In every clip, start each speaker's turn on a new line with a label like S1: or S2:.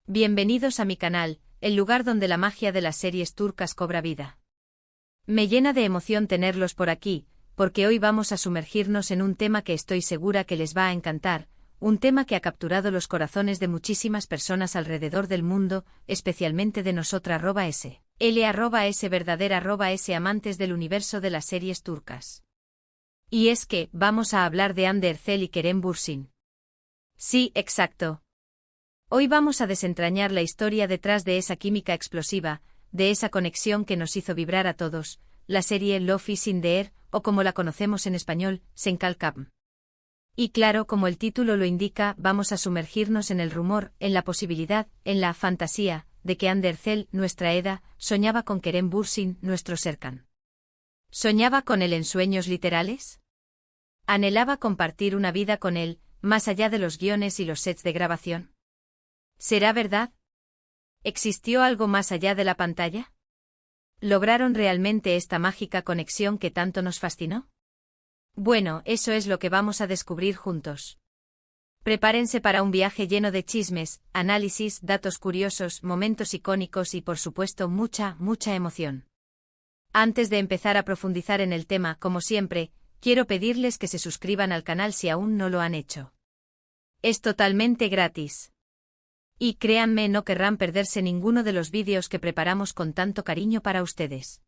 S1: Bienvenidos a mi canal, el lugar donde la magia de las series turcas cobra vida. Me llena de emoción tenerlos por aquí, porque hoy vamos a sumergirnos en un tema que estoy segura que les va a encantar, un tema que ha capturado los corazones de muchísimas personas alrededor del mundo, especialmente de nosotras @s. L@s verdadera @s amantes del universo de las series turcas. Y es que, vamos a hablar de Hande Erçel y Kerem Bürsin. Sí, exacto. Hoy vamos a desentrañar la historia detrás de esa química explosiva, de esa conexión que nos hizo vibrar a todos, la serie Love is in the Air, o como la conocemos en español, Senkalkam. Y claro, como el título lo indica, vamos a sumergirnos en el rumor, en la posibilidad, en la fantasía, de que Hande Erçel, nuestra Eda, soñaba con Kerem Bürsin, nuestro Serkan. ¿Soñaba con él en sueños literales? ¿Anhelaba compartir una vida con él, más allá de los guiones y los sets de grabación? ¿Será verdad? ¿Existió algo más allá de la pantalla? ¿Lograron realmente esta mágica conexión que tanto nos fascinó? Bueno, eso es lo que vamos a descubrir juntos. Prepárense para un viaje lleno de chismes, análisis, datos curiosos, momentos icónicos y por supuesto mucha emoción. Antes de empezar a profundizar en el tema, como siempre, quiero pedirles que se suscriban al canal si aún no lo han hecho. Es totalmente gratis. Y créanme, no querrán perderse ninguno de los vídeos que preparamos con tanto cariño para ustedes.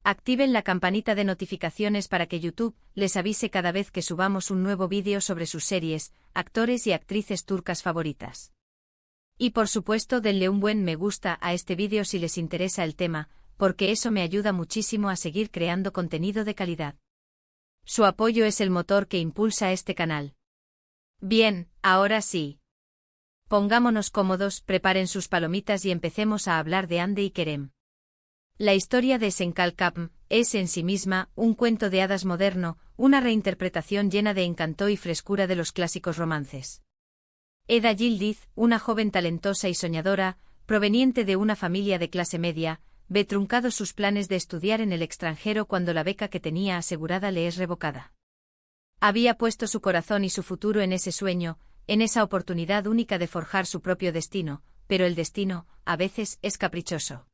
S1: Activen la campanita de notificaciones para que YouTube les avise cada vez que subamos un nuevo vídeo sobre sus series, actores y actrices turcas favoritas. Y por supuesto denle un buen me gusta a este vídeo si les interesa el tema, porque eso me ayuda muchísimo a seguir creando contenido de calidad. Su apoyo es el motor que impulsa este canal. Bien, ahora sí. Pongámonos cómodos, preparen sus palomitas y empecemos a hablar de Hande y Kerem. La historia de Senkalkam es en sí misma un cuento de hadas moderno, una reinterpretación llena de encanto y frescura de los clásicos romances. Eda Yildiz, una joven talentosa y soñadora, proveniente de una familia de clase media, ve truncados sus planes de estudiar en el extranjero cuando la beca que tenía asegurada le es revocada. Había puesto su corazón y su futuro en ese sueño, en esa oportunidad única de forjar su propio destino, pero el destino, a veces, es caprichoso.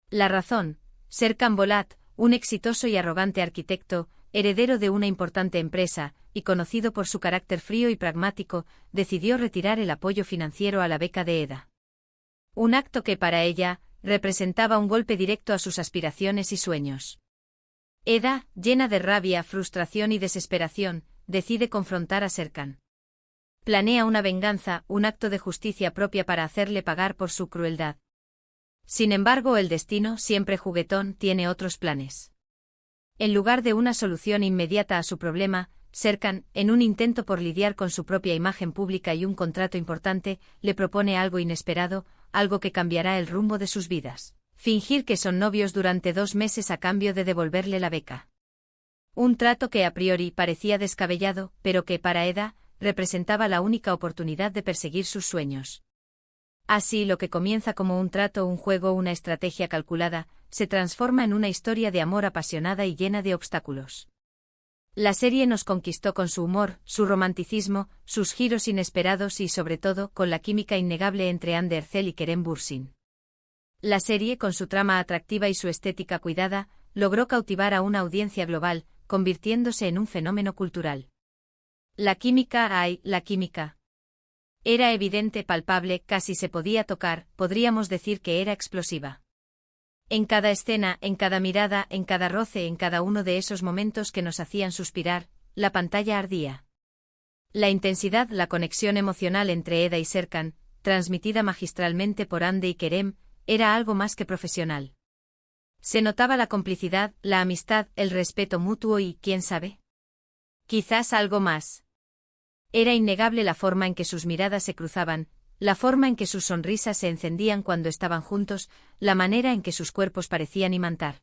S1: La razón: Serkan Bolat, un exitoso y arrogante arquitecto, heredero de una importante empresa, y conocido por su carácter frío y pragmático, decidió retirar el apoyo financiero a la beca de Eda. Un acto que para ella, representaba un golpe directo a sus aspiraciones y sueños. Eda, llena de rabia, frustración y desesperación, decide confrontar a Serkan. Planea una venganza, un acto de justicia propia para hacerle pagar por su crueldad. Sin embargo, el destino, siempre juguetón, tiene otros planes. En lugar de una solución inmediata a su problema, Serkan, en un intento por lidiar con su propia imagen pública y un contrato importante, le propone algo inesperado, algo que cambiará el rumbo de sus vidas: fingir que son novios durante 2 meses a cambio de devolverle la beca. Un trato que a priori parecía descabellado, pero que para Eda representaba la única oportunidad de perseguir sus sueños. Así, lo que comienza como un trato, un juego, una estrategia calculada, se transforma en una historia de amor apasionada y llena de obstáculos. La serie nos conquistó con su humor, su romanticismo, sus giros inesperados y, sobre todo, con la química innegable entre Hande Erçel y Kerem Bürsin. La serie, con su trama atractiva y su estética cuidada, logró cautivar a una audiencia global, convirtiéndose en un fenómeno cultural. La química, la química. Era evidente, palpable, casi se podía tocar, podríamos decir que era explosiva. En cada escena, en cada mirada, en cada roce, en cada uno de esos momentos que nos hacían suspirar, la pantalla ardía. La intensidad, la conexión emocional entre Eda y Serkan, transmitida magistralmente por Hande y Kerem, era algo más que profesional. Se notaba la complicidad, la amistad, el respeto mutuo y, ¿quién sabe?, quizás algo más. Era innegable la forma en que sus miradas se cruzaban, la forma en que sus sonrisas se encendían cuando estaban juntos, la manera en que sus cuerpos parecían imantar.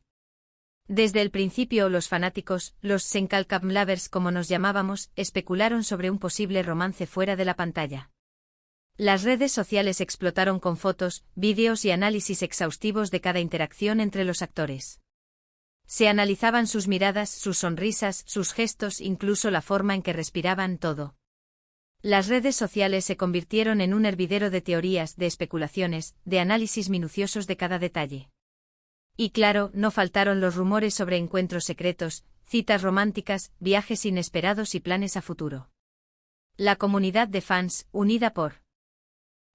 S1: Desde el principio los fanáticos, los Senkalkam lovers como nos llamábamos, especularon sobre un posible romance fuera de la pantalla. Las redes sociales explotaron con fotos, vídeos y análisis exhaustivos de cada interacción entre los actores. Se analizaban sus miradas, sus sonrisas, sus gestos, incluso la forma en que respiraban, todo. Las redes sociales se convirtieron en un hervidero de teorías, de especulaciones, de análisis minuciosos de cada detalle. Y claro, no faltaron los rumores sobre encuentros secretos, citas románticas, viajes inesperados y planes a futuro. La comunidad de fans, unida por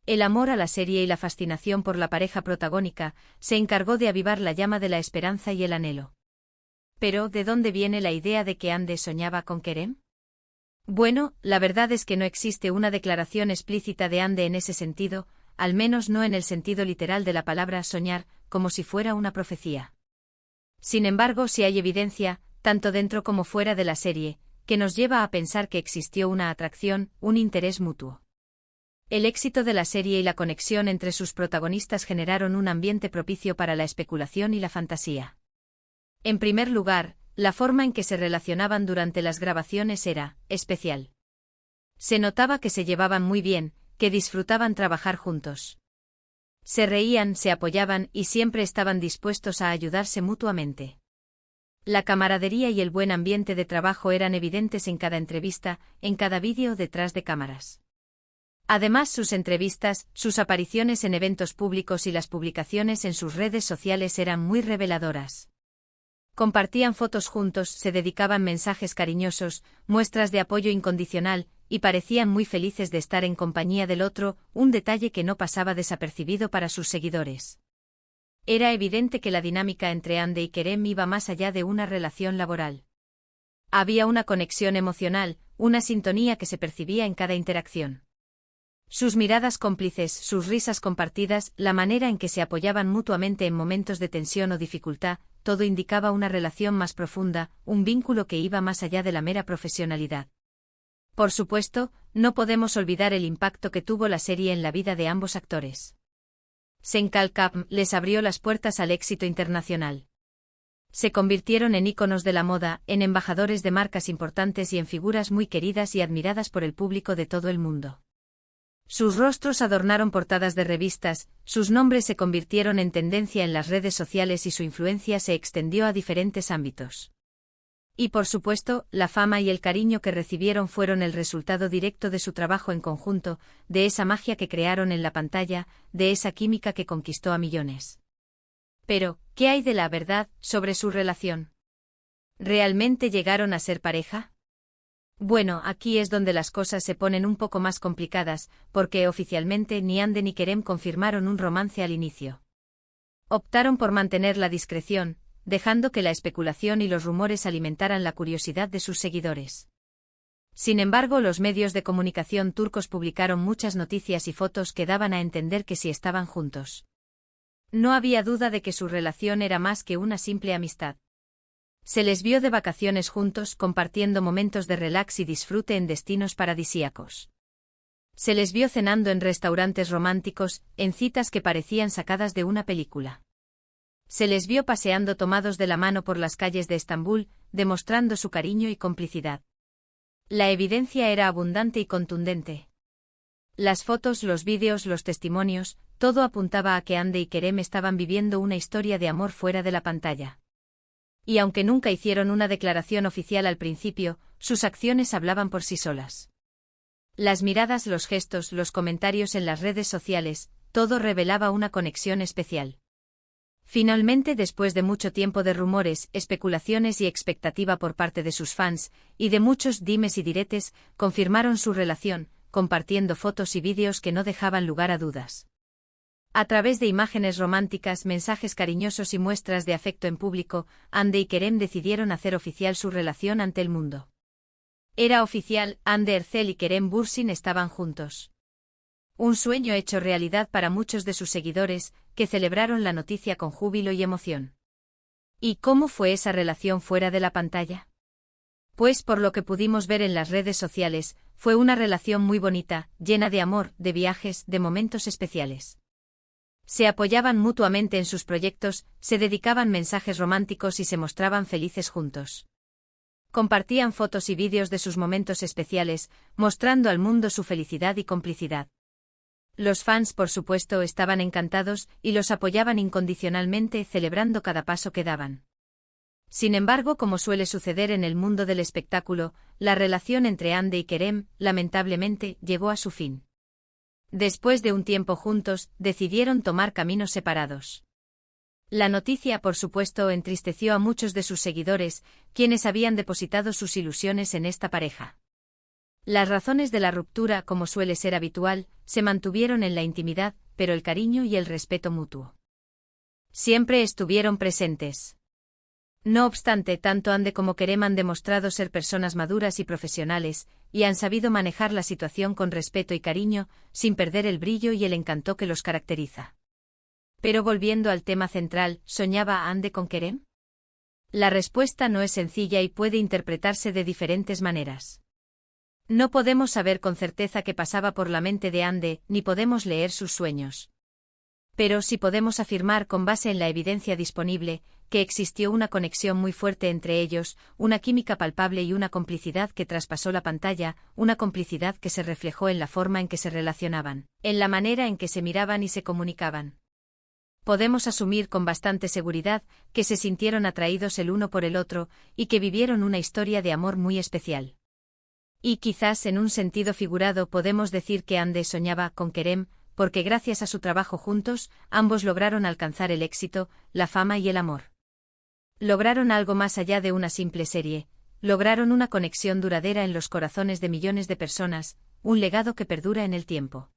S1: el amor a la serie y la fascinación por la pareja protagónica, se encargó de avivar la llama de la esperanza y el anhelo. Pero, ¿de dónde viene la idea de que Ande soñaba con Kerem? Bueno, la verdad es que no existe una declaración explícita de Ande en ese sentido, al menos no en el sentido literal de la palabra soñar, como si fuera una profecía. Sin embargo, sí hay evidencia, tanto dentro como fuera de la serie, que nos lleva a pensar que existió una atracción, un interés mutuo. El éxito de la serie y la conexión entre sus protagonistas generaron un ambiente propicio para la especulación y la fantasía. En primer lugar, la forma en que se relacionaban durante las grabaciones era especial. Se notaba que se llevaban muy bien, que disfrutaban trabajar juntos. Se reían, se apoyaban y siempre estaban dispuestos a ayudarse mutuamente. La camaradería y el buen ambiente de trabajo eran evidentes en cada entrevista, en cada vídeo detrás de cámaras. Además, sus entrevistas, sus apariciones en eventos públicos y las publicaciones en sus redes sociales eran muy reveladoras. Compartían fotos juntos, se dedicaban mensajes cariñosos, muestras de apoyo incondicional, y parecían muy felices de estar en compañía del otro, un detalle que no pasaba desapercibido para sus seguidores. Era evidente que la dinámica entre Ande y Kerem iba más allá de una relación laboral. Había una conexión emocional, una sintonía que se percibía en cada interacción. Sus miradas cómplices, sus risas compartidas, la manera en que se apoyaban mutuamente en momentos de tensión o dificultad, todo indicaba una relación más profunda, un vínculo que iba más allá de la mera profesionalidad. Por supuesto, no podemos olvidar el impacto que tuvo la serie en la vida de ambos actores. Senkalkam les abrió las puertas al éxito internacional. Se convirtieron en íconos de la moda, en embajadores de marcas importantes y en figuras muy queridas y admiradas por el público de todo el mundo. Sus rostros adornaron portadas de revistas, sus nombres se convirtieron en tendencia en las redes sociales y su influencia se extendió a diferentes ámbitos. Y por supuesto, la fama y el cariño que recibieron fueron el resultado directo de su trabajo en conjunto, de esa magia que crearon en la pantalla, de esa química que conquistó a millones. Pero, ¿qué hay de la verdad sobre su relación? ¿Realmente llegaron a ser pareja? Bueno, aquí es donde las cosas se ponen un poco más complicadas, porque oficialmente ni Ande ni Kerem confirmaron un romance al inicio. Optaron por mantener la discreción, dejando que la especulación y los rumores alimentaran la curiosidad de sus seguidores. Sin embargo, los medios de comunicación turcos publicaron muchas noticias y fotos que daban a entender que sí estaban juntos. No había duda de que su relación era más que una simple amistad. Se les vio de vacaciones juntos, compartiendo momentos de relax y disfrute en destinos paradisíacos. Se les vio cenando en restaurantes románticos, en citas que parecían sacadas de una película. Se les vio paseando tomados de la mano por las calles de Estambul, demostrando su cariño y complicidad. La evidencia era abundante y contundente. Las fotos, los vídeos, los testimonios, todo apuntaba a que Ande y Kerem estaban viviendo una historia de amor fuera de la pantalla. Y aunque nunca hicieron una declaración oficial al principio, sus acciones hablaban por sí solas. Las miradas, los gestos, los comentarios en las redes sociales, todo revelaba una conexión especial. Finalmente, después de mucho tiempo de rumores, especulaciones y expectativa por parte de sus fans, y de muchos dimes y diretes, confirmaron su relación, compartiendo fotos y vídeos que no dejaban lugar a dudas. A través de imágenes románticas, mensajes cariñosos y muestras de afecto en público, Ande y Kerem decidieron hacer oficial su relación ante el mundo. Era oficial, Ande Erçel y Kerem Bürsin estaban juntos. Un sueño hecho realidad para muchos de sus seguidores, que celebraron la noticia con júbilo y emoción. ¿Y cómo fue esa relación fuera de la pantalla? Pues por lo que pudimos ver en las redes sociales, fue una relación muy bonita, llena de amor, de viajes, de momentos especiales. Se apoyaban mutuamente en sus proyectos, se dedicaban mensajes románticos y se mostraban felices juntos. Compartían fotos y vídeos de sus momentos especiales, mostrando al mundo su felicidad y complicidad. Los fans, por supuesto, estaban encantados y los apoyaban incondicionalmente, celebrando cada paso que daban. Sin embargo, como suele suceder en el mundo del espectáculo, la relación entre Hande y Kerem, lamentablemente, llegó a su fin. Después de un tiempo juntos, decidieron tomar caminos separados. La noticia, por supuesto, entristeció a muchos de sus seguidores, quienes habían depositado sus ilusiones en esta pareja. Las razones de la ruptura, como suele ser habitual, se mantuvieron en la intimidad, pero el cariño y el respeto mutuo siempre estuvieron presentes. No obstante, tanto Hande como Kerem han demostrado ser personas maduras y profesionales, y han sabido manejar la situación con respeto y cariño, sin perder el brillo y el encanto que los caracteriza. Pero volviendo al tema central, ¿soñaba Hande con Kerem? La respuesta no es sencilla y puede interpretarse de diferentes maneras. No podemos saber con certeza qué pasaba por la mente de Hande, ni podemos leer sus sueños. Pero sí podemos afirmar con base en la evidencia disponible, que existió una conexión muy fuerte entre ellos, una química palpable y una complicidad que traspasó la pantalla, una complicidad que se reflejó en la forma en que se relacionaban, en la manera en que se miraban y se comunicaban. Podemos asumir con bastante seguridad que se sintieron atraídos el uno por el otro, y que vivieron una historia de amor muy especial. Y quizás en un sentido figurado podemos decir que Hande soñaba con Kerem, porque gracias a su trabajo juntos, ambos lograron alcanzar el éxito, la fama y el amor. Lograron algo más allá de una simple serie, lograron una conexión duradera en los corazones de millones de personas, un legado que perdura en el tiempo.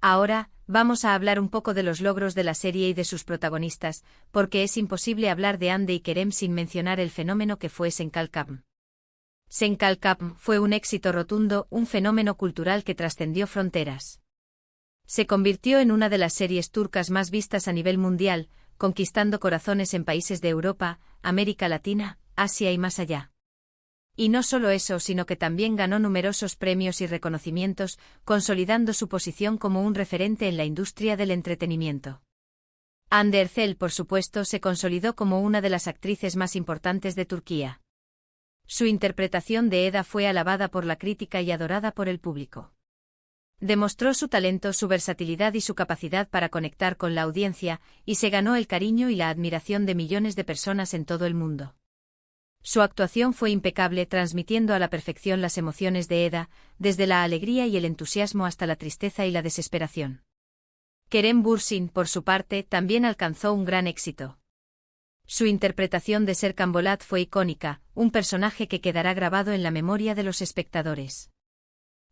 S1: Ahora, vamos a hablar un poco de los logros de la serie y de sus protagonistas, porque es imposible hablar de Hande y Kerem sin mencionar el fenómeno que fue Senkalkapm. Senkalkapm fue un éxito rotundo, un fenómeno cultural que trascendió fronteras. Se convirtió en una de las series turcas más vistas a nivel mundial, conquistando corazones en países de Europa, América Latina, Asia y más allá. Y no solo eso, sino que también ganó numerosos premios y reconocimientos, consolidando su posición como un referente en la industria del entretenimiento. Hande Erçel, por supuesto, se consolidó como una de las actrices más importantes de Turquía. Su interpretación de Eda fue alabada por la crítica y adorada por el público. Demostró su talento, su versatilidad y su capacidad para conectar con la audiencia, y se ganó el cariño y la admiración de millones de personas en todo el mundo. Su actuación fue impecable, transmitiendo a la perfección las emociones de Eda, desde la alegría y el entusiasmo hasta la tristeza y la desesperación. Kerem Bürsin, por su parte, también alcanzó un gran éxito. Su interpretación de Serkan Bolat fue icónica, un personaje que quedará grabado en la memoria de los espectadores.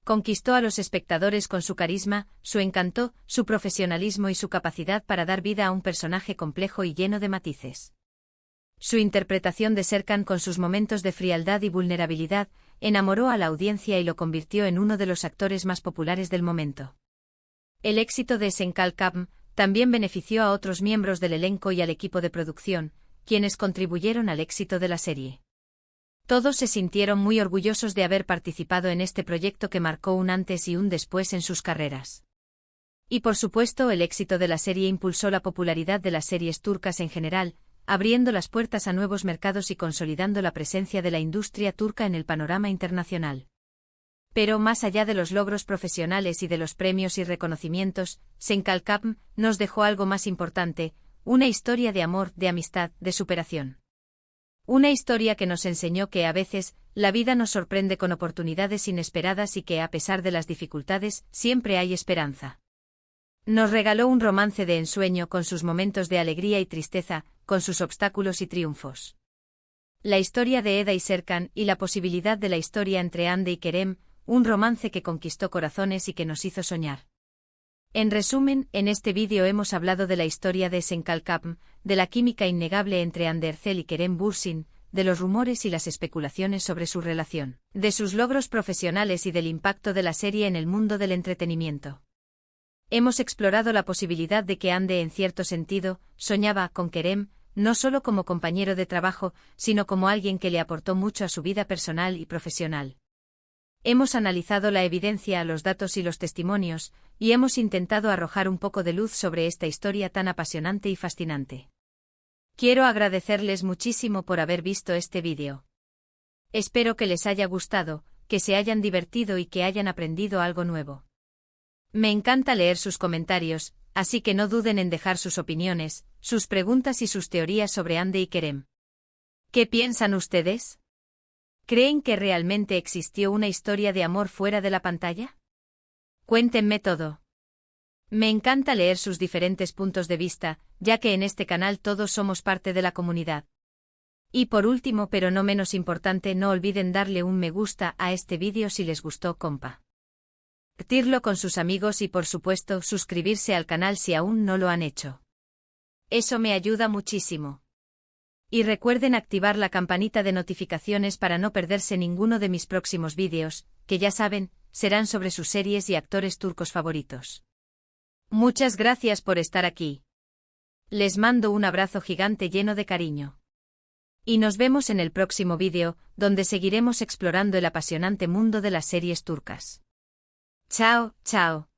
S1: Conquistó a los espectadores con su carisma, su encanto, su profesionalismo y su capacidad para dar vida a un personaje complejo y lleno de matices. Su interpretación de Serkan, con sus momentos de frialdad y vulnerabilidad, enamoró a la audiencia y lo convirtió en uno de los actores más populares del momento. El éxito de Senkalkapm también benefició a otros miembros del elenco y al equipo de producción, quienes contribuyeron al éxito de la serie. Todos se sintieron muy orgullosos de haber participado en este proyecto que marcó un antes y un después en sus carreras. Y por supuesto, el éxito de la serie impulsó la popularidad de las series turcas en general, abriendo las puertas a nuevos mercados y consolidando la presencia de la industria turca en el panorama internacional. Pero más allá de los logros profesionales y de los premios y reconocimientos, Senkalkapm nos dejó algo más importante, una historia de amor, de amistad, de superación. Una historia que nos enseñó que a veces, la vida nos sorprende con oportunidades inesperadas y que a pesar de las dificultades, siempre hay esperanza. Nos regaló un romance de ensueño con sus momentos de alegría y tristeza, con sus obstáculos y triunfos. La historia de Eda y Serkan y la posibilidad de la historia entre Hande y Kerem, un romance que conquistó corazones y que nos hizo soñar. En resumen, en este vídeo hemos hablado de la historia de Senkalkapm, de la química innegable entre Hande Erçel y Kerem Bürsin, de los rumores y las especulaciones sobre su relación, de sus logros profesionales y del impacto de la serie en el mundo del entretenimiento. Hemos explorado la posibilidad de que Hande, en cierto sentido, soñaba con Kerem, no solo como compañero de trabajo, sino como alguien que le aportó mucho a su vida personal y profesional. Hemos analizado la evidencia, los datos y los testimonios, y hemos intentado arrojar un poco de luz sobre esta historia tan apasionante y fascinante. Quiero agradecerles muchísimo por haber visto este vídeo. Espero que les haya gustado, que se hayan divertido y que hayan aprendido algo nuevo. Me encanta leer sus comentarios, así que no duden en dejar sus opiniones, sus preguntas y sus teorías sobre Hande y Kerem. ¿Qué piensan ustedes? ¿Creen que realmente existió una historia de amor fuera de la pantalla? Cuéntenme todo. Me encanta leer sus diferentes puntos de vista, ya que en este canal todos somos parte de la comunidad. Y por último, pero no menos importante, no olviden darle un me gusta a este vídeo si les gustó, compa. Compartirlo con sus amigos y por supuesto suscribirse al canal si aún no lo han hecho. Eso me ayuda muchísimo. Y recuerden activar la campanita de notificaciones para no perderse ninguno de mis próximos vídeos, que ya saben, serán sobre sus series y actores turcos favoritos. Muchas gracias por estar aquí. Les mando un abrazo gigante lleno de cariño. Y nos vemos en el próximo vídeo, donde seguiremos explorando el apasionante mundo de las series turcas. Chao, chao.